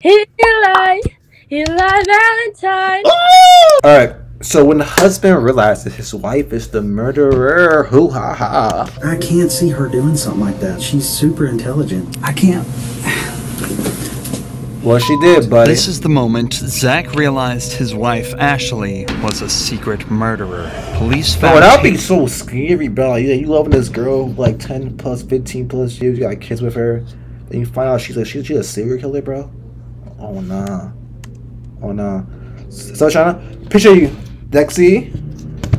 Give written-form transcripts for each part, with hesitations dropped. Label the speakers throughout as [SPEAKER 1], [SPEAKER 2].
[SPEAKER 1] Eli Valentine.
[SPEAKER 2] Alright, so when the husband realizes his wife is the murderer, hoo ha ha.
[SPEAKER 3] I can't see her doing something like that. She's super intelligent. I can't.
[SPEAKER 2] Well, she did, buddy.
[SPEAKER 4] This is the moment Zach realized his wife, Ashley, was a secret murderer. Police found...
[SPEAKER 2] Oh, that'd be so scary, bro. Like, you loving this girl, like 10 plus, 15 plus years, you got kids with her, then you find out she's a serial killer, bro? Oh, nah. Oh, nah. So, Shana, appreciate you. Dexy.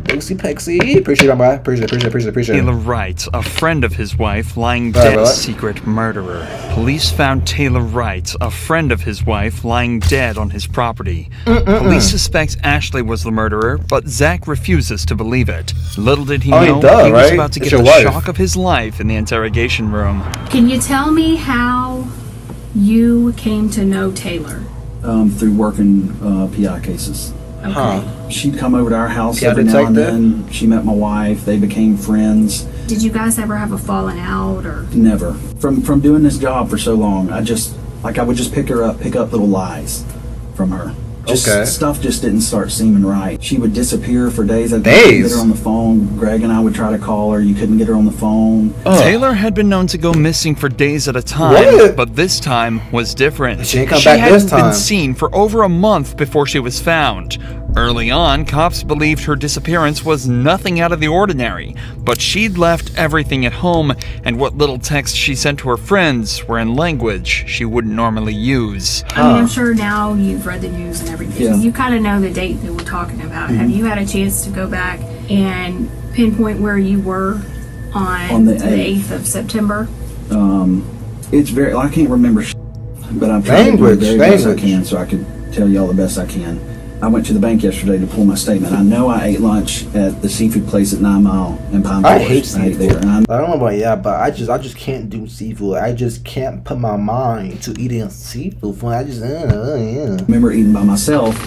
[SPEAKER 2] Pexy. Appreciate it, bro. Appreciate it.
[SPEAKER 4] Taylor Wright, a friend of his wife, lying dead, secret murderer. Police found Taylor Wright, a friend of his wife, lying dead on his property. Police suspect Ashley was the murderer, but Zach refuses to believe it. Little did he know, he was about to get the shock of his life in the interrogation room.
[SPEAKER 5] Can you tell me how you came to know Taylor?
[SPEAKER 3] Through working PI cases.
[SPEAKER 5] Okay.
[SPEAKER 2] Huh.
[SPEAKER 3] She'd come over to our house every now and then. She met my wife. They became friends.
[SPEAKER 5] Did you guys ever have a falling out or?
[SPEAKER 3] Never. From doing this job for so long, I would just pick up little lies from her. Stuff just didn't start seeming right. She would disappear for days. I couldn't get her on the phone. Greg and I would try to call her. You couldn't get her on the phone.
[SPEAKER 4] Taylor had been known to go missing for days at a time, but this time was different.
[SPEAKER 2] She ain't come back this time.
[SPEAKER 4] She hadn't been seen for over a month before she was found. Early on, cops believed her disappearance was nothing out of the ordinary, but she'd left everything at home, and what little texts she sent to her friends were in language she wouldn't normally use.
[SPEAKER 5] I mean, I'm sure now you've read the news and everything.
[SPEAKER 3] Yeah.
[SPEAKER 5] You kind of know the date that we're talking about. Have you had a chance to go back and pinpoint where you were on the 8th of September?
[SPEAKER 3] It's very, I can't remember, but I'm trying to do the very best I can so I could tell y'all the best I can. I went to the bank yesterday to pull my statement. I know I ate lunch at the seafood place at 9 Mile in Pine Forest.
[SPEAKER 2] I hate seafood. I don't know about but I just can't do seafood. I just can't put my mind to eating seafood. I just
[SPEAKER 3] remember eating by myself,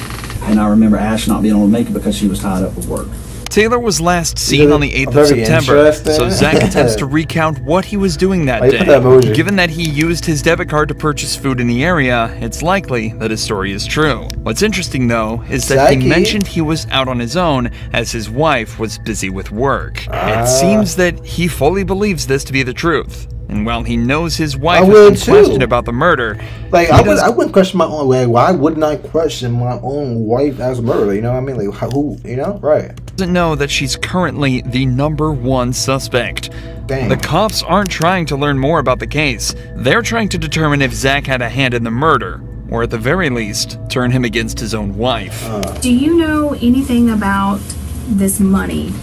[SPEAKER 3] and I remember Ash not being able to make it because she was tied up with work.
[SPEAKER 4] Taylor was last seen on the 8th of September, so Zach attempts to recount what he was doing that day. Given that he used his debit card to purchase food in the area, it's likely that his story is true. What's interesting, though, is that he mentioned he was out on his own as his wife was busy with work. It seems that he fully believes this to be the truth. And while he knows his wife has been questioned about the murder,
[SPEAKER 2] I wouldn't question my own. Like, why wouldn't I question my own wife as a murderer? You know what I mean? Like, who? You know, right?
[SPEAKER 4] Doesn't know that she's currently the #1 suspect.
[SPEAKER 2] Dang.
[SPEAKER 4] The cops aren't trying to learn more about the case. They're trying to determine if Zach had a hand in the murder, or at the very least, turn him against his own wife.
[SPEAKER 5] Do you know anything about this money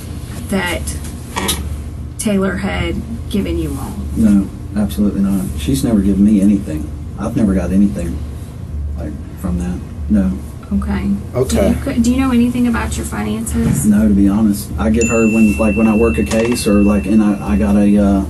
[SPEAKER 5] that Taylor had given you all?
[SPEAKER 3] No, absolutely not. She's never given me anything. I've never got anything like from that. No.
[SPEAKER 5] Okay. Do you know anything about your finances?
[SPEAKER 3] No, to be honest. I give her when I work a case or and I got a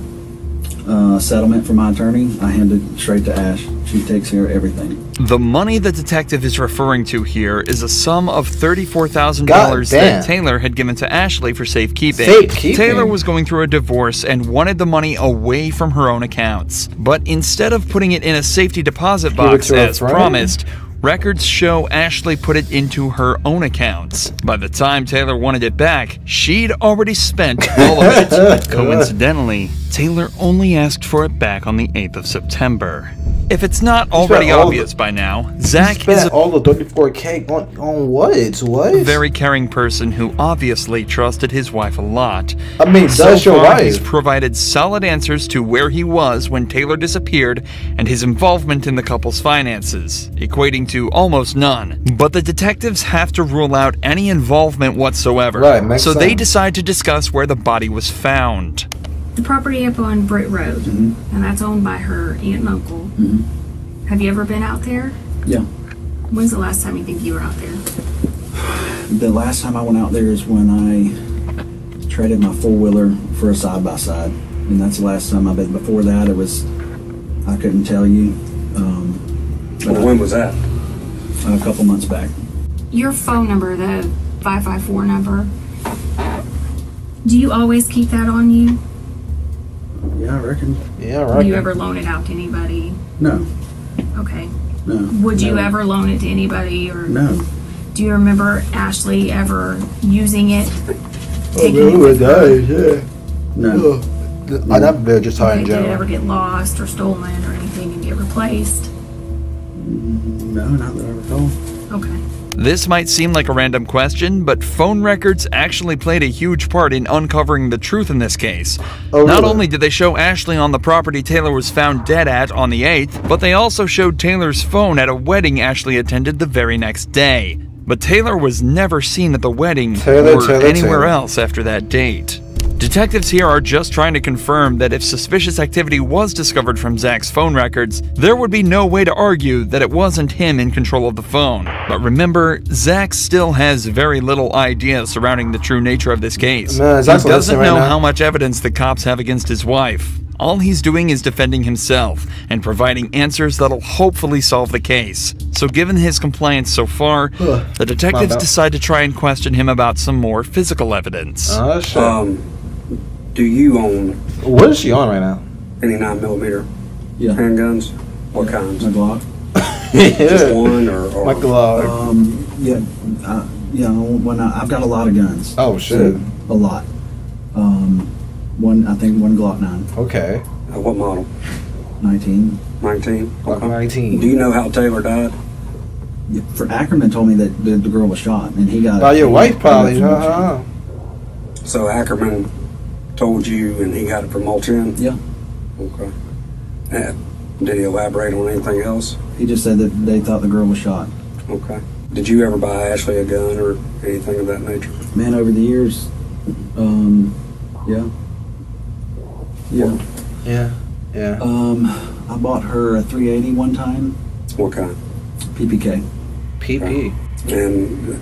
[SPEAKER 3] settlement from my attorney, I hand it straight to Ash. She takes care of everything.
[SPEAKER 4] The money the detective is referring to here is a sum of $34,000 that Taylor had given to Ashley for safekeeping. Taylor was going through a divorce and wanted the money away from her own accounts. But instead of putting it in a safety deposit box as promised, records show Ashley put it into her own accounts. By the time Taylor wanted it back, she'd already spent all of it. Coincidentally, Taylor only asked for it back on the 8th of September. If it's not already obvious by now, Zach is
[SPEAKER 2] all the $34K on what? What?
[SPEAKER 4] A very caring person who obviously trusted his wife a lot.
[SPEAKER 2] I mean, does your wife?
[SPEAKER 4] He's provided solid answers to where he was when Taylor disappeared and his involvement in the couple's finances, equating to almost none. But the detectives have to rule out any involvement whatsoever. So they decide to discuss where the body was found.
[SPEAKER 5] The property up on Britt Road, and that's owned by her aunt and uncle. Have you ever been out there?
[SPEAKER 3] Yeah.
[SPEAKER 5] When's the last time you think you were out there?
[SPEAKER 3] The last time I went out there is when I traded my four-wheeler for a side-by-side. And that's the last time I've been. Before that, it was, I couldn't tell you.
[SPEAKER 6] When was that?
[SPEAKER 3] A couple months back.
[SPEAKER 5] Your phone number, the 554 number, do you always keep that on you?
[SPEAKER 3] Yeah, I reckon.
[SPEAKER 2] Yeah, right.
[SPEAKER 5] Do you ever loan it out to anybody?
[SPEAKER 3] No.
[SPEAKER 5] Okay.
[SPEAKER 3] No.
[SPEAKER 5] Would you ever loan it to anybody? Or
[SPEAKER 3] no.
[SPEAKER 5] Do you remember Ashley ever using it?
[SPEAKER 3] No.
[SPEAKER 2] I never just saw it in
[SPEAKER 5] Did it
[SPEAKER 2] general.
[SPEAKER 5] ever get lost or stolen or anything and get replaced?
[SPEAKER 3] No, not that I recall.
[SPEAKER 5] Okay.
[SPEAKER 4] This might seem like a random question, but phone records actually played a huge part in uncovering the truth in this case.
[SPEAKER 2] Oh,
[SPEAKER 4] Not
[SPEAKER 2] really?
[SPEAKER 4] only did they show Ashley on the property Taylor was found dead at on the 8th, but they also showed Taylor's phone at a wedding Ashley attended the very next day. But Taylor was never seen at the wedding or anywhere else after that date. Detectives here are just trying to confirm that if suspicious activity was discovered from Zach's phone records, there would be no way to argue that it wasn't him in control of the phone. But remember, Zach still has very little idea surrounding the true nature of this case.
[SPEAKER 2] Man,
[SPEAKER 4] he doesn't know how much evidence the cops have against his wife. All he's doing is defending himself and providing answers that'll hopefully solve the case. So given his compliance so far, the detectives decide to try and question him about some more physical evidence.
[SPEAKER 6] Do you own...
[SPEAKER 2] What is she on right now?
[SPEAKER 6] Any 9mm handguns? What kinds?
[SPEAKER 3] My Glock.
[SPEAKER 6] Just one or
[SPEAKER 2] my Glock.
[SPEAKER 3] I've got a lot of guns.
[SPEAKER 2] Oh shit.
[SPEAKER 3] A lot. I think one Glock 9.
[SPEAKER 2] Okay.
[SPEAKER 6] What model?
[SPEAKER 3] 19.
[SPEAKER 6] 19?
[SPEAKER 2] Glock 19.
[SPEAKER 6] Do you know how Taylor died?
[SPEAKER 3] Yeah, Ackerman told me that the girl was shot, and he got...
[SPEAKER 2] By your wife, probably.
[SPEAKER 6] So Ackerman told you, and he got it from Mulchin?
[SPEAKER 3] Yeah.
[SPEAKER 6] Okay. Did he elaborate on anything else?
[SPEAKER 3] He just said that they thought the girl was shot.
[SPEAKER 6] Okay. Did you ever buy Ashley a gun or anything of that nature?
[SPEAKER 3] Man, over the years, yeah. I bought her a 380 one time.
[SPEAKER 6] What kind?
[SPEAKER 3] PPK.
[SPEAKER 2] PP.
[SPEAKER 6] And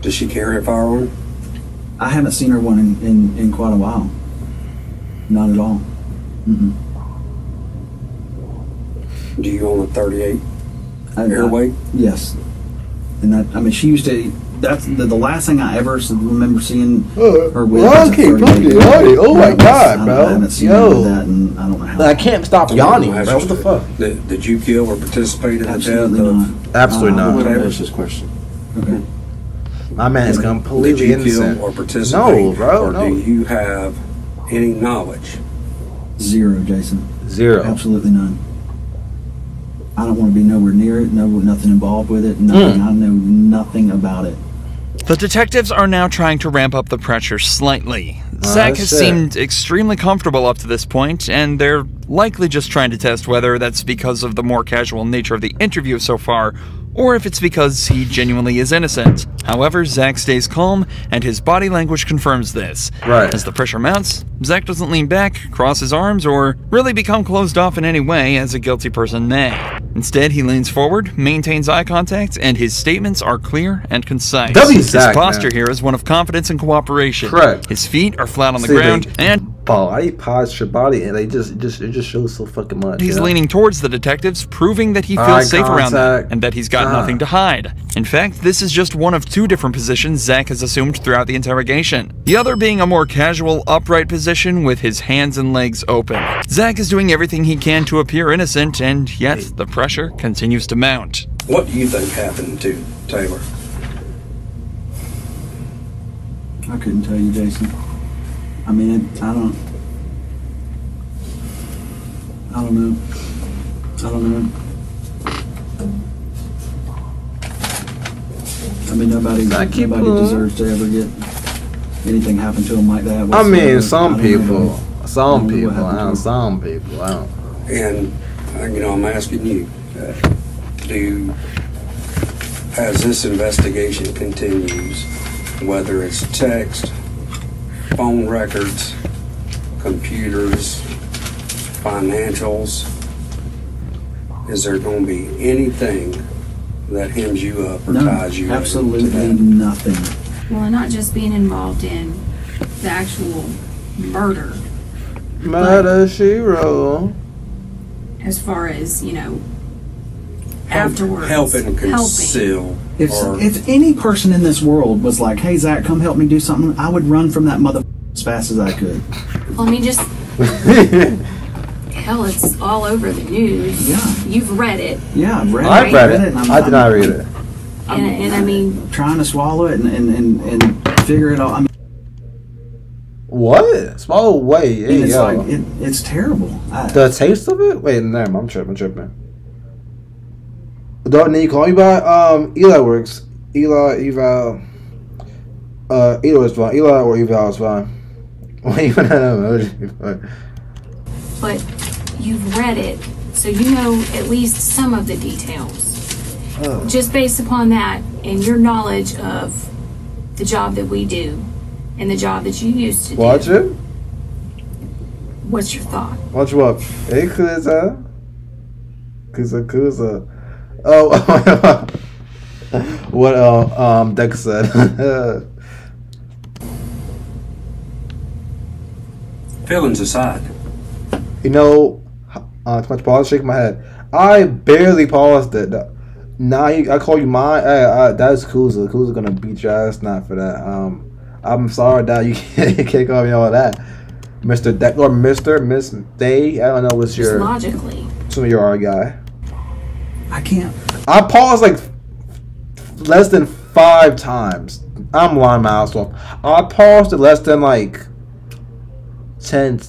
[SPEAKER 6] does she carry a firearm?
[SPEAKER 3] I haven't seen her one in quite a while. Not at all. Mm-mm.
[SPEAKER 6] Do you own a 38 airweight?
[SPEAKER 3] Yes. And that, I mean, she used to... That's the last thing I ever remember seeing her with.
[SPEAKER 2] Oh my god, bro.
[SPEAKER 3] I haven't seen her with that, and I don't know how.
[SPEAKER 2] I can't stop yawning, bro. What the fuck?
[SPEAKER 6] Did you kill or participate in the death of...
[SPEAKER 2] Absolutely not.
[SPEAKER 6] Whatever this question.
[SPEAKER 3] Okay.
[SPEAKER 2] My man is completely
[SPEAKER 6] Did you
[SPEAKER 2] innocent.
[SPEAKER 6] kill or participate?
[SPEAKER 2] No, bro.
[SPEAKER 6] Or do you have any knowledge?
[SPEAKER 3] Zero, Jason.
[SPEAKER 2] Zero.
[SPEAKER 3] Absolutely none. I don't want to be nowhere near it. Nothing involved with it. Nothing. I know nothing about it.
[SPEAKER 4] The detectives are now trying to ramp up the pressure slightly. Zach has seemed extremely comfortable up to this point, and they're likely just trying to test whether that's because of the more casual nature of the interview so far, or if it's because he genuinely is innocent. However, Zach stays calm, and his body language confirms this.
[SPEAKER 2] Right.
[SPEAKER 4] As the pressure mounts, Zach doesn't lean back, cross his arms, or really become closed off in any way as a guilty person may. Instead, he leans forward, maintains eye contact, and his statements are clear and concise. His posture here is one of confidence and cooperation.
[SPEAKER 2] Correct.
[SPEAKER 4] His feet are flat on the ground, and
[SPEAKER 2] Paul, I posture body, and it just shows so fucking much.
[SPEAKER 4] he's leaning towards the detectives, proving that he feels safe around them and that he's got nothing to hide. In fact, this is just one of two different positions Zach has assumed throughout the interrogation. The other being a more casual, upright position with his hands and legs open. Zach is doing everything he can to appear innocent, and yet the pressure continues to mount.
[SPEAKER 6] What do you think happened to Taylor?
[SPEAKER 3] I couldn't tell you, Jason. I mean, I don't know. I mean, nobody deserves to ever get anything happen to them like that.
[SPEAKER 2] I mean, some people.
[SPEAKER 6] And, I'm asking you, as this investigation continues, whether it's text, phone records, computers, financials, is there going to be anything that hems you up or ties you
[SPEAKER 3] absolutely nothing.
[SPEAKER 5] Well, and not just being involved in the actual murder.
[SPEAKER 2] Murder, she wrote.
[SPEAKER 5] As far as, afterwards.
[SPEAKER 6] Helping conceal.
[SPEAKER 3] If any person in this world was like, hey, Zach, come help me do something, I would run from that mother as fast as I could.
[SPEAKER 5] Well, I mean, just Hell, it's all over the news.
[SPEAKER 3] Yeah.
[SPEAKER 5] You've read it.
[SPEAKER 3] Yeah, I've read it.
[SPEAKER 2] I've read it. I did not read it.
[SPEAKER 5] And I mean,
[SPEAKER 3] trying to swallow it and figure it out. I mean,
[SPEAKER 2] what? Swallow away. Hey,
[SPEAKER 3] it's like it's terrible.
[SPEAKER 2] The taste of it? Wait, never. I'm tripping. Don't need to call you by Eli works. Eli is fine. Eli or Eval is fine. Even
[SPEAKER 5] but you've read it, so you know at least some of the details. Just based upon that and your knowledge of the job that we do and the job that you used to
[SPEAKER 2] watch
[SPEAKER 5] do.
[SPEAKER 2] Watch it?
[SPEAKER 5] What's your thought?
[SPEAKER 2] Watch what? Hey, Kuza. Oh, what Dex said.
[SPEAKER 6] Feelings aside.
[SPEAKER 2] You know, too much pause, shake my head. I barely paused it. Nah, I call you mine. That's Kuza. Kuza gonna beat your ass not for that. I'm sorry that you can't call me all that. Mr. Deck or Miss Day. I don't know what's your
[SPEAKER 5] logically.
[SPEAKER 2] Some of your R guy.
[SPEAKER 3] I can't.
[SPEAKER 2] I paused like less than 5 times. I'm lying my ass off. I paused it less than like 10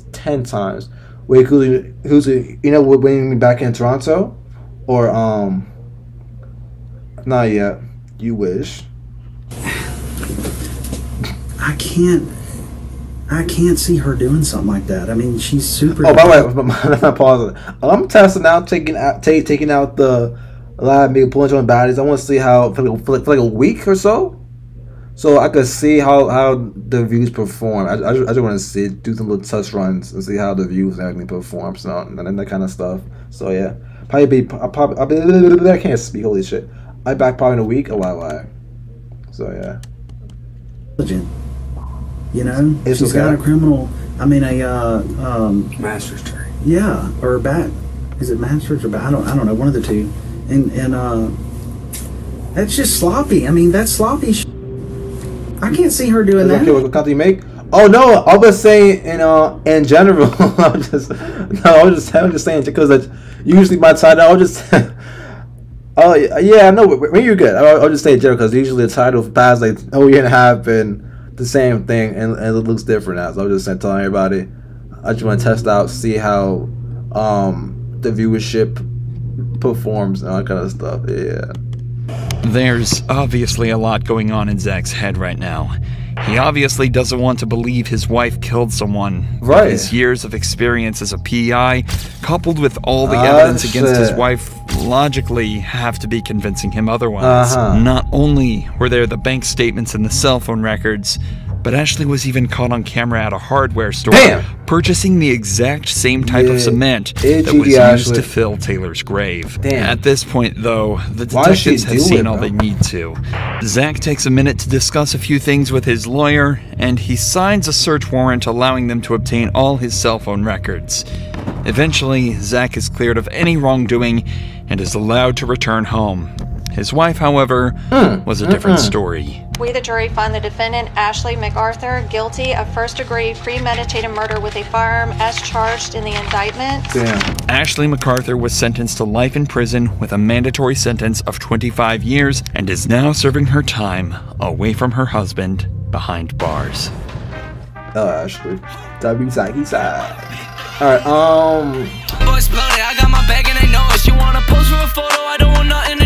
[SPEAKER 2] times. Wait, who's you know when we back in Toronto, or not yet. You wish.
[SPEAKER 3] I can't see her doing something like that. I mean, she's super.
[SPEAKER 2] Oh, by the way, pause. I'm testing out, taking out the lab, maybe pulling on bodies. I want to see how for like a week or so I could see how the views perform. I just want to do some little test runs and see how the views and everything perform, so and that kind of stuff. So yeah, I can't speak. Holy shit! I back probably in a week. Oh wow. So yeah.
[SPEAKER 3] You know, she's got a criminal. I mean, a
[SPEAKER 6] master's degree.
[SPEAKER 3] Yeah, or is it master's or I don't know, one of the two. And that's just sloppy. I mean, that's sloppy. I can't see her doing that.
[SPEAKER 2] Okay, what content you make? Oh no, I was saying in general. I'm just saying because usually my title. I'll just. Oh yeah, I know. When you're good, I'll just say in general because usually the title past like a year and a half been the same thing and it looks different now. So I was just telling everybody. I just want to test out, see how the viewership performs and all that kind of stuff. Yeah.
[SPEAKER 4] There's obviously a lot going on in Zach's head right now. He obviously doesn't want to believe his wife killed someone.
[SPEAKER 2] Right.
[SPEAKER 4] His years of experience as a PI, coupled with all the evidence against his wife, logically have to be convincing him otherwise. Not only were there the bank statements and the cell phone records, but Ashley was even caught on camera at a hardware store purchasing the exact same type of cement that was used to fill Taylor's grave. At this point, though, the detectives have seen all they need to. Zach takes a minute to discuss a few things with his lawyer, and he signs a search warrant allowing them to obtain all his cell phone records. Eventually, Zach is cleared of any wrongdoing and is allowed to return home. His wife, however, was a different story.
[SPEAKER 7] We, the jury, find the defendant, Ashley MacArthur, guilty of first-degree premeditated murder with a firearm as charged in the indictment.
[SPEAKER 4] Ashley MacArthur was sentenced to life in prison with a mandatory sentence of 25 years and is now serving her time away from her husband behind bars.
[SPEAKER 2] Oh, Ashley. He's Alright,
[SPEAKER 8] Boys bloody, I got my bag and they know it. She wanna pose for a photo, I don't want nothing